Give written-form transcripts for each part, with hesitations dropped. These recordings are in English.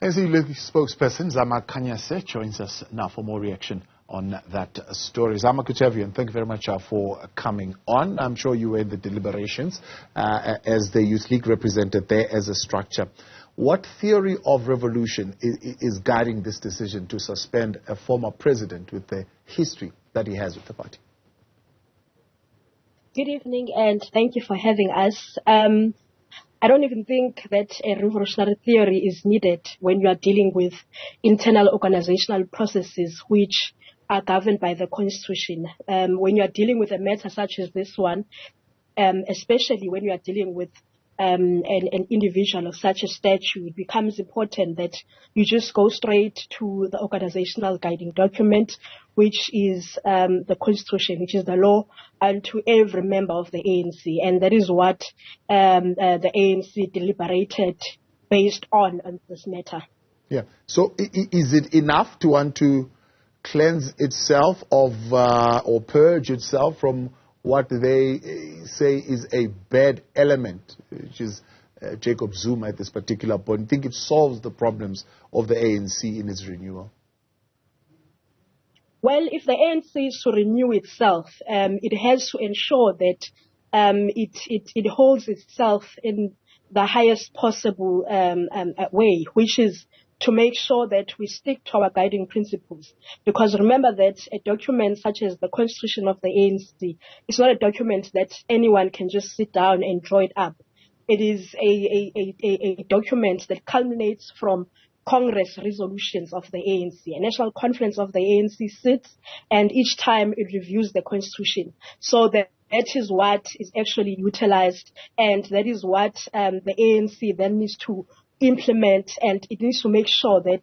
ANC Youth League spokesperson Zama Khanyase joins us now for more reaction on that story. Zama, good to have you, and thank you very much for coming on. I'm sure you were in the deliberations as the Youth League represented there as a structure. What theory of revolution is guiding this decision to suspend a former president with the history that he has with the party? Good evening, and thank you for having us. I don't even think that a revolutionary theory is needed when you are dealing with internal organizational processes which are governed by the Constitution. When you are dealing with a matter such as this one, especially when you are dealing with an individual of such a stature, it becomes important that you just go straight to the organizational guiding document, which is the Constitution, which is the law unto every member of the ANC. And that is what the ANC deliberated based on this matter. Yeah. So is it enough to want to cleanse itself of or purge itself from what they say is a bad element, which is Jacob Zuma at this particular point? I think it solves the problems of the ANC in its renewal. Well, if the ANC is to renew itself, it has to ensure that it holds itself in the highest possible way, which is to make sure that we stick to our guiding principles. Because remember that a document such as the Constitution of the ANC is not a document that anyone can just sit down and draw it up. It is a document that culminates from Congress resolutions of the ANC. A national conference of the ANC sits, and each time it reviews the Constitution. So that is what is actually utilized, and that is what the ANC then needs to implement, and it needs to make sure that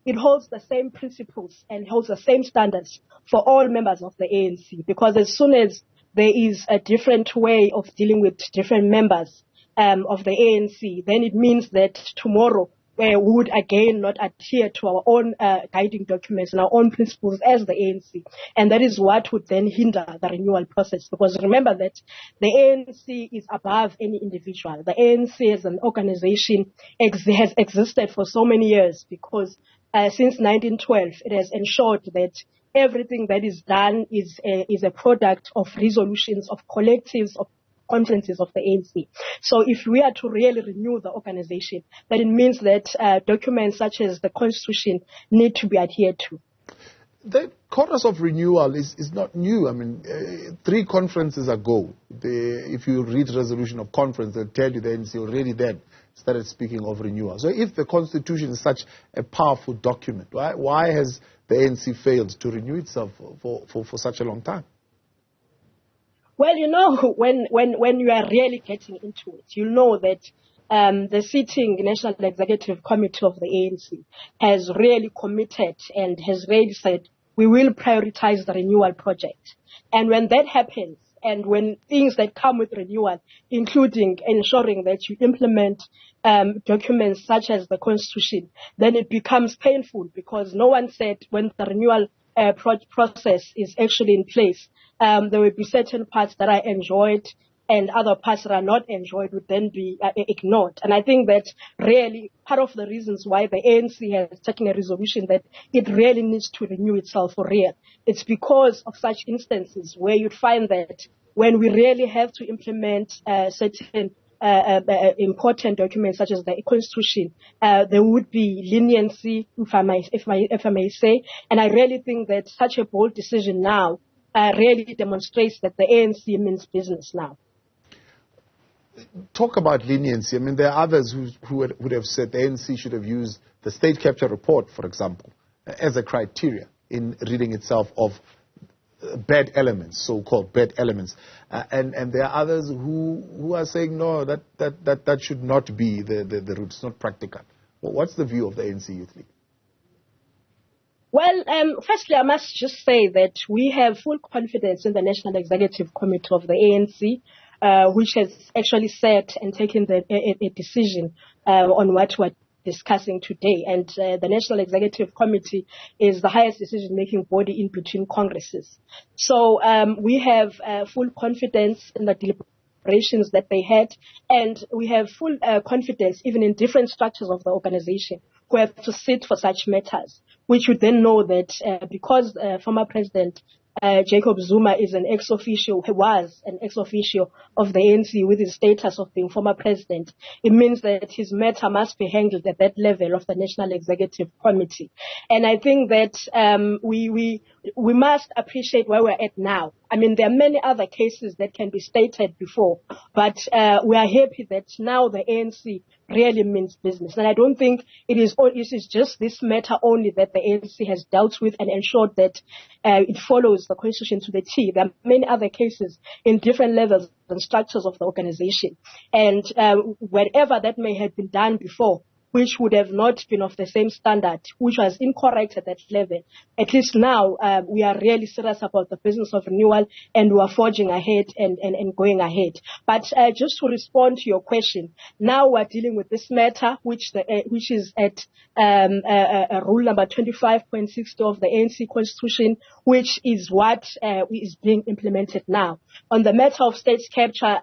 it holds the same principles and holds the same standards for all members of the ANC. Because as soon as there is a different way of dealing with different members of the ANC, then it means that tomorrow we would again not adhere to our own guiding documents and our own principles as the ANC. And that is what would then hinder the renewal process. Because remember that the ANC is above any individual. The ANC as an organization has existed for so many years because since 1912, it has ensured that everything that is done is a product of resolutions, of collectives, of conferences of the ANC. So if we are to really renew the organization, then it means that documents such as the Constitution need to be adhered to. The chorus of renewal is not new. I mean, 3 conferences ago, if you read resolution of conference, they'll tell you the ANC already then started speaking of renewal. So if the Constitution is such a powerful document, why has the ANC failed to renew itself for such a long time? Well, you know, when you are really getting into it, you know that the sitting National Executive Committee of the ANC has really committed and has really said, we will prioritize the renewal project. And when that happens, and when things that come with renewal, including ensuring that you implement documents such as the Constitution, then it becomes painful because no one said when the renewal process is actually in place, there will be certain parts that are enjoyed and other parts that are not enjoyed would then be ignored. And I think that really part of the reasons why the ANC has taken a resolution that it really needs to renew itself for real. It's because of such instances where you'd find that when we really have to implement certain important documents such as the Constitution, there would be leniency, if I may say. And I really think that such a bold decision now really demonstrates that the ANC means business now. Talk about leniency. I mean, there are others who would have said the ANC should have used the state capture report, for example, as a criteria in ridding itself of bad elements, so-called bad elements. And there are others who are saying, no, that should not be the route. It's not practical. Well, what's the view of the ANC Youth League? Well, firstly, I must just say that we have full confidence in the National Executive Committee of the ANC, which has actually set and taken a decision on what we're discussing today. And the National Executive Committee is the highest decision-making body in between congresses. So we have full confidence in the deliberations that they had, and we have full confidence even in different structures of the organization who have to sit for such matters, which would then know that because former President Jacob Zuma is an ex-officio, he was an ex-officio of the ANC with his status of being former president, it means that his matter must be handled at that level of the National Executive Committee. And I think that we must appreciate where we're at now. I mean, there are many other cases that can be stated before, but we are happy that now the ANC really means business. And I don't think it is just this matter only that the ANC has dealt with and ensured that it follows the constitution to the T. There are many other cases in different levels and structures of the organization. And wherever that may have been done before, which would have not been of the same standard, which was incorrect at that level. At least now, we are really serious about the business of renewal, and we are forging ahead and going ahead. But just to respond to your question, now we're dealing with this matter, which is at rule number 25.60 of the ANC Constitution, which is what is being implemented now. On the matter of state capture,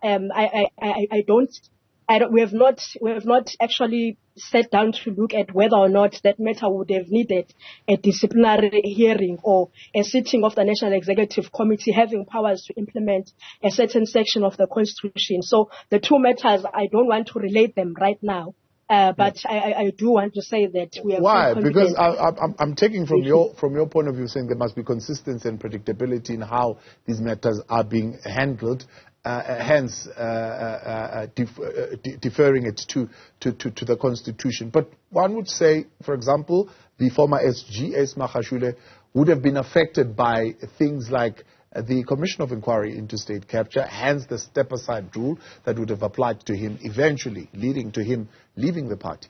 we have not actually sat down to look at whether or not that matter would have needed a disciplinary hearing or a sitting of the National Executive Committee having powers to implement a certain section of the Constitution. So the two matters, I don't want to relate them right now. But I do want to say that we are. Why? Because I'm taking from your point of view saying there must be consistency and predictability in how these matters are being handled. Hence deferring it to the Constitution. But one would say, for example, the former SG, Zama would have been affected by things like the Commission of Inquiry into State Capture, hence the step-aside rule that would have applied to him, eventually leading to him leaving the party.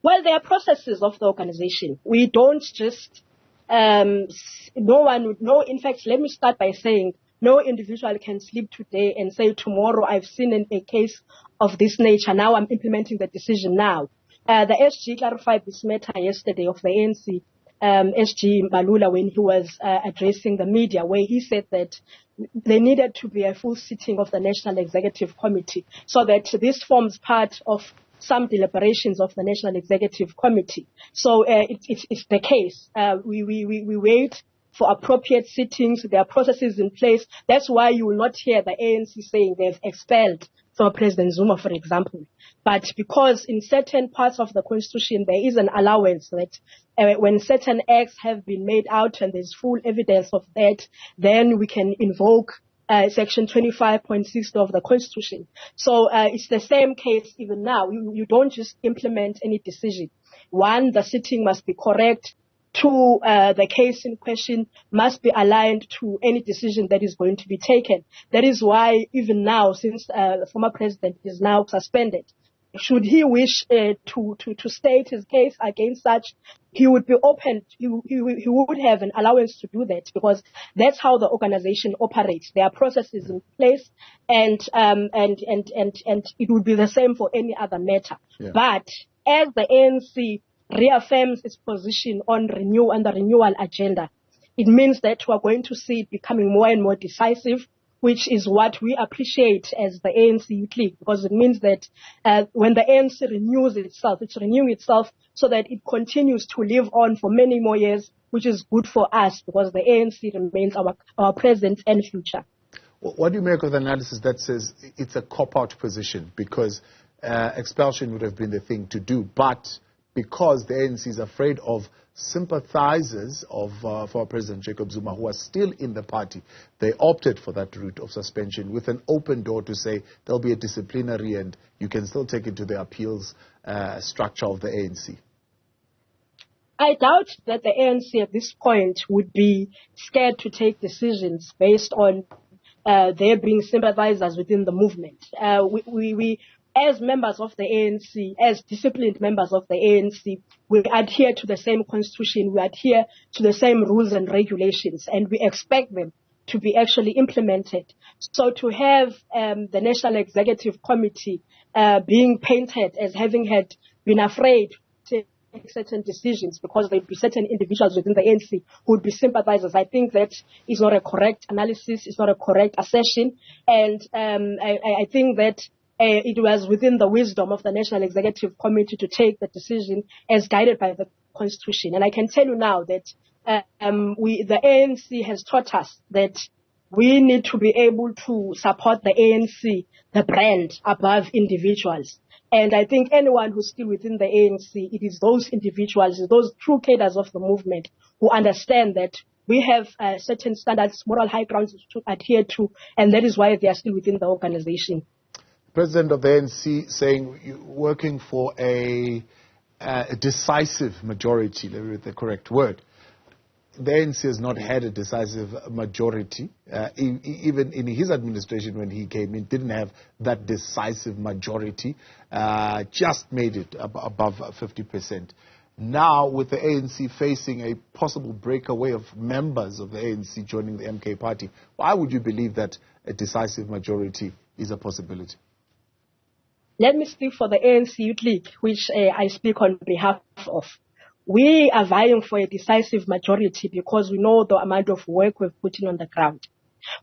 Well, there are processes of the organization. We don't just, no one would know. In fact, let me start by saying, no individual can sleep today and say, tomorrow I've seen a case of this nature. Now I'm implementing the decision now. The SG clarified this matter yesterday of the ANC, SG Mbalula, when he was addressing the media, where he said that there needed to be a full sitting of the National Executive Committee so that this forms part of some deliberations of the National Executive Committee. So it's the case. We wait for appropriate sittings. There are processes in place. That's why you will not hear the ANC saying they've expelled for President Zuma, for example. But because in certain parts of the Constitution, there is an allowance that when certain acts have been made out and there's full evidence of that, then we can invoke Section 25.60 of the Constitution. So it's the same case even now. You don't just implement any decision. One, the sitting must be correct. Two, the case in question must be aligned to any decision that is going to be taken. That is why even now, since the former president is now suspended, should he wish to state his case against such, he would be open. He would have an allowance to do that, because that's how the organization operates. There are processes in place, and it would be the same for any other matter. Yeah. But as the ANC reaffirms its position on renewal and the renewal agenda, it means that we are going to see it becoming more and more decisive, which is what we appreciate as the ANC Youth League, because it means that when the ANC renews itself, it's renewing itself so that it continues to live on for many more years, which is good for us, because the ANC remains our present and future. What do you make of the analysis that says it's a cop-out position, because expulsion would have been the thing to do, but because the ANC is afraid of sympathizers of former President Jacob Zuma, who are still in the party, they opted for that route of suspension with an open door to say there'll be a disciplinary and you can still take it to the appeals structure of the ANC. I doubt that the ANC at this point would be scared to take decisions based on there being sympathizers within the movement. We as members of the ANC, as disciplined members of the ANC, we adhere to the same constitution, we adhere to the same rules and regulations, and we expect them to be actually implemented. So to have the National Executive Committee being painted as having been afraid to certain decisions because there would be certain individuals within the ANC who would be sympathizers. I think that is not a correct analysis, it's not a correct assertion, and I think that it was within the wisdom of the National Executive Committee to take the decision as guided by the Constitution. And I can tell you now that the ANC has taught us that we need to be able to support the ANC, the brand, above individuals. And I think anyone who's still within the ANC, it is those individuals, those true cadres of the movement who understand that we have certain standards, moral high grounds to adhere to, and that is why they are still within the organization. President of the ANC saying you're working for a decisive majority, with the correct word. The ANC has not had a decisive majority. Even in his administration when he came in, didn't have that decisive majority, just made it above 50%. Now, with the ANC facing a possible breakaway of members of the ANC joining the MK party, why would you believe that a decisive majority is a possibility? Let me speak for the ANC Youth League, which I speak on behalf of. We are vying for a decisive majority because we know the amount of work we've put in on the ground.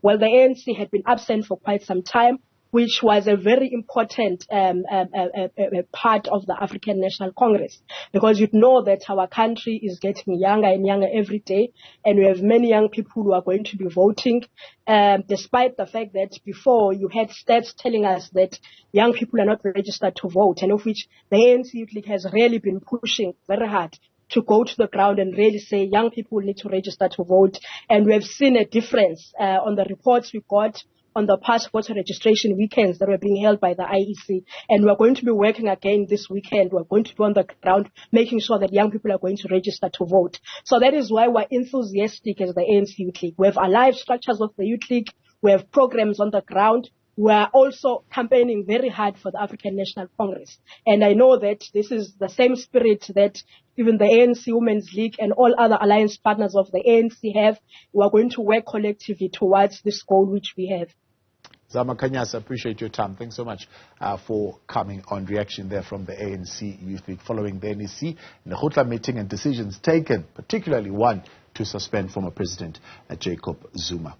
Well, the ANC had been absent for quite some time, which was a very important part of the African National Congress, because you know that our country is getting younger and younger every day, and we have many young people who are going to be voting, despite the fact that before you had stats telling us that young people are not registered to vote, and of which the ANC Youth League has really been pushing very hard to go to the ground and really say young people need to register to vote. And we have seen a difference on the reports we got on the past voter registration weekends that were being held by the IEC. And we're going to be working again this weekend. We're going to be on the ground making sure that young people are going to register to vote. So that is why we're enthusiastic as the ANC Youth League. We have alive structures of the Youth League. We have programs on the ground. We are also campaigning very hard for the African National Congress. And I know that this is the same spirit that even the ANC Women's League and all other alliance partners of the ANC have. We are going to work collectively towards this goal which we have. Zama Khanyase, appreciate your time. Thanks so much for coming on. Reaction there from the ANC Youth League following the NEC and the Khotla meeting and decisions taken, particularly one to suspend former President Jacob Zuma.